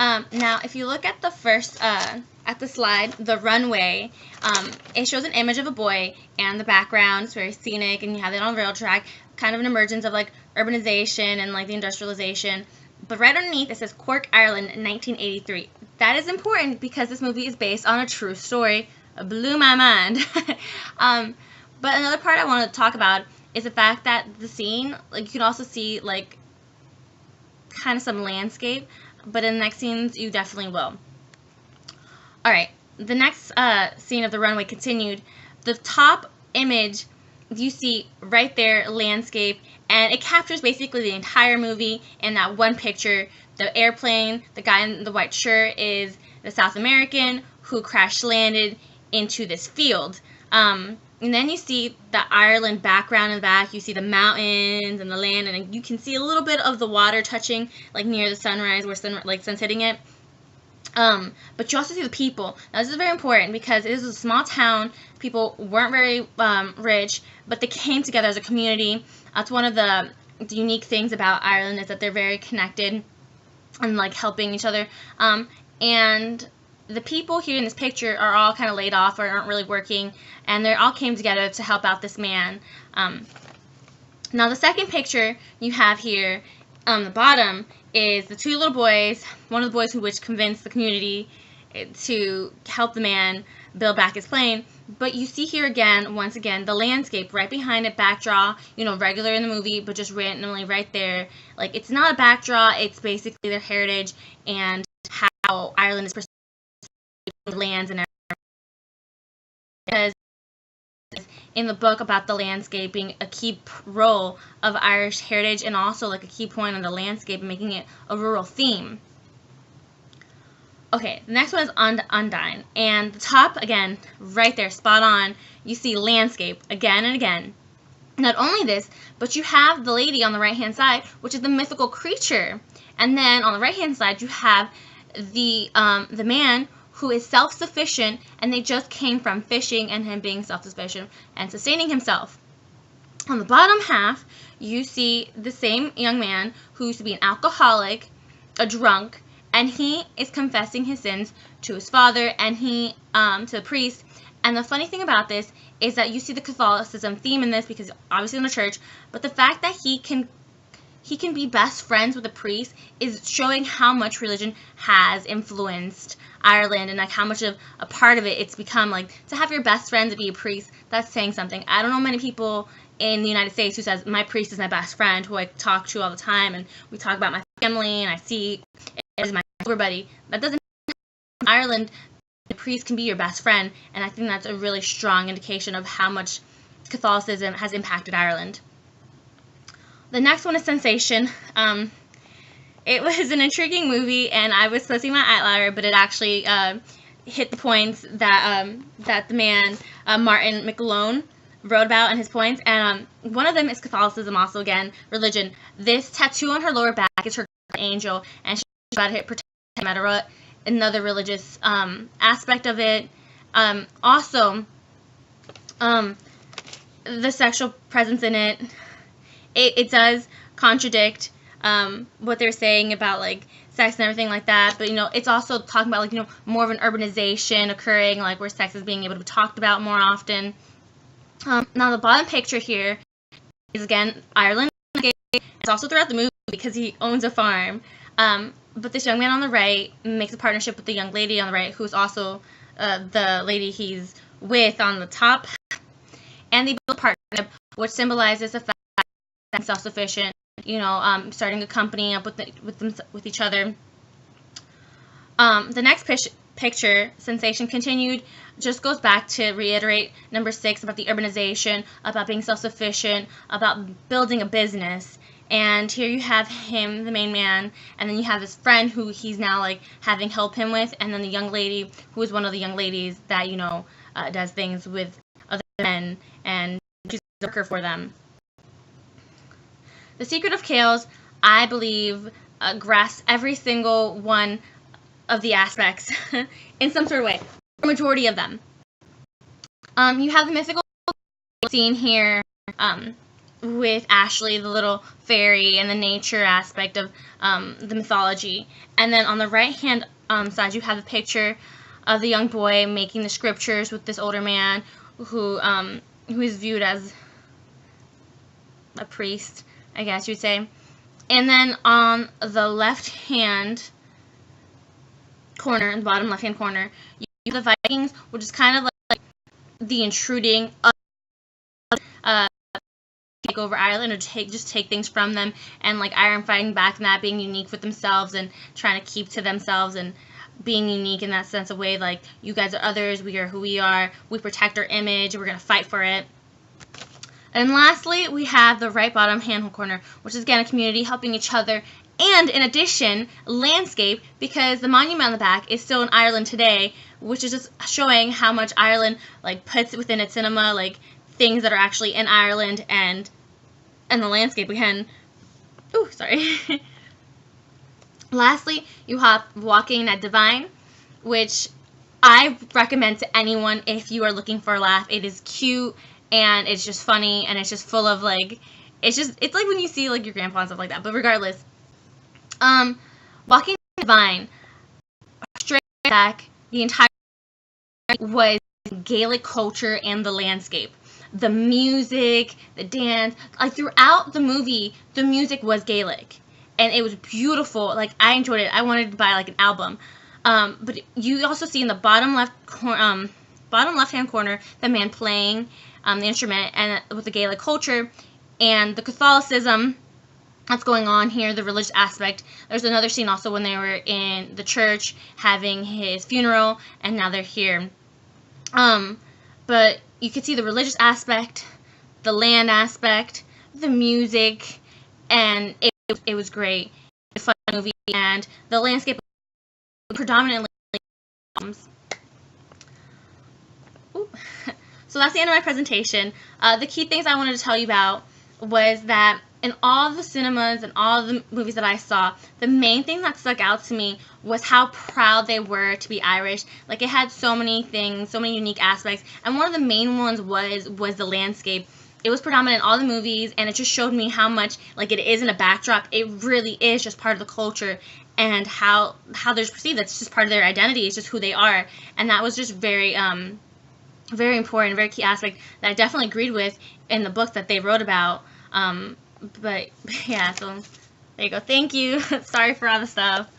Now, if you look at the first, at the slide, the runway, it shows an image of a boy, and the background is very scenic, and you have it on a rail track, kind of an emergence of, like, urbanization and, like, the industrialization. But right underneath, it says Cork, Ireland, 1983. That is important because this movie is based on a true story. It blew my mind. But another part I want to talk about is the fact that the scene, like, you can also see, like, kind of some landscape, but in the next scenes, you definitely will. Alright, the next scene of the runway continued. The top image, you see right there, landscape, and it captures basically the entire movie in that one picture. The airplane, the guy in the white shirt is the South American who crash landed into this field. And then you see the Ireland background in the back. You see the mountains and the land, and you can see a little bit of the water touching, like near the sunrise, where sun's hitting it. But you also see the people. Now, this is very important because it is a small town. People weren't very rich, but they came together as a community. That's one of the unique things about Ireland, is that they're very connected and, like, helping each other. And the people here in this picture are all kind of laid off or aren't really working, and they all came together to help out this man. Now, the second picture you have here on the bottom is the two little boys, one of the boys which convinced the community to help the man build back his plane. But you see here again, once again, the landscape right behind it, backdraw, you know, regular in the movie, but just randomly right there. Like, it's not a backdraw, it's basically their heritage and how Ireland is perceived lands and everything. Because in the book about the landscape being a key role of Irish heritage, and also like a key point on the landscape, making it a rural theme. Okay, the next one is Undine, and the top, again, right there, spot on, you see landscape again and again. Not only this, but you have the lady on the right-hand side, which is the mythical creature, and then on the right-hand side, you have the man who is self-sufficient, and they just came from fishing and him being self-sufficient and sustaining himself. On the bottom half, you see the same young man who used to be an alcoholic, a drunk, and he is confessing his sins to his father and to the priest. And the funny thing about this is that you see the Catholicism theme in this, because obviously in the church, but the fact that he can be best friends with a priest is showing how much religion has influenced Ireland, and like how much of a part of it it's become. Like, to have your best friend to be a priest, that's saying something. I don't know many people in the United States who says my priest is my best friend, who I talk to all the time, and we talk about my family, and I see it as my everybody. That doesn't mean in Ireland the priest can be your best friend, and I think that's a really strong indication of how much Catholicism has impacted Ireland. The next one is Sensation. It was an intriguing movie, and I was supposed to be my outlier, but it actually hit the points that that the man Martin McAlone wrote about in his points, and one of them is Catholicism, also again religion. This tattoo on her lower back is her angel, and she's about to protect him at another religious aspect of it. Also, the sexual presence in it. It does contradict what they're saying about, like, sex and everything like that, but, you know, it's also talking about, like, you know, more of an urbanization occurring, like, where sex is being able to be talked about more often. Now, the bottom picture here is, again, Ireland. It's also throughout the movie because he owns a farm. But this young man on the right makes a partnership with the young lady on the right, who's also the lady he's with on the top. And they build a partnership, which symbolizes the fact that they're self-sufficient, you know, starting a company up with each other. The next picture, Sensation Continued, just goes back to reiterate number 6 about the urbanization, about being self-sufficient, about building a business. And here you have him, the main man, and then you have his friend who he's now, like, having help him with, and then the young lady who is one of the young ladies that, you know, does things with other men, and she's a worker for them. The Secret of Kells, I believe, grasps every single one of the aspects in some sort of way, the majority of them. You have the mythical scene here with Ashley, the little fairy, and the nature aspect of the mythology. And then on the right hand side, you have a picture of the young boy making the scriptures with this older man who is viewed as a priest, I guess you'd say. And then on the left hand corner, in the bottom left hand corner, you have the Vikings, which is kind of like the intruding of take over Ireland, or just take things from them, and like Ireland fighting back and that being unique with themselves and trying to keep to themselves and being unique in that sense of way, like, you guys are others, we are who we are, we protect our image, we're going to fight for it. And lastly, we have the right bottom hand corner, which is again a community helping each other, and in addition, landscape, because the monument on the back is still in Ireland today, which is just showing how much Ireland like puts within its cinema, like things that are actually in Ireland, and the landscape again. Ooh, sorry. Lastly, you have Walking at Divine, which I recommend to anyone if you are looking for a laugh. It is cute, and it's just funny, and it's just full of like, it's like when you see like your grandpa and stuff like that. But regardless, Walking at Divine, straight back, the entire was Gaelic culture and the landscape. The music, the dance, like throughout the movie, the music was Gaelic. And it was beautiful. Like, I enjoyed it. I wanted to buy like an album. But you also see in the bottom left hand corner the man playing the instrument, and with the Gaelic culture and the Catholicism that's going on here, the religious aspect. There's another scene also when they were in the church having his funeral, and now they're here. But you could see the religious aspect, the land aspect, the music, and it was great. It was a fun movie, and the landscape predominantly. So that's the end of my presentation. The key things I wanted to tell you about was that in all the cinemas and all the movies that I saw, the main thing that stuck out to me was how proud they were to be Irish. Like, it had so many things, so many unique aspects, and one of the main ones was the landscape. It was predominant in all the movies, and it just showed me how much, like, it isn't a backdrop. It really is just part of the culture, and how they're perceived. That's just part of their identity. It's just who they are, and that was just very very important, very key aspect that I definitely agreed with in the book that they wrote about. But yeah, so there you go. Thank you. Sorry for all the stuff.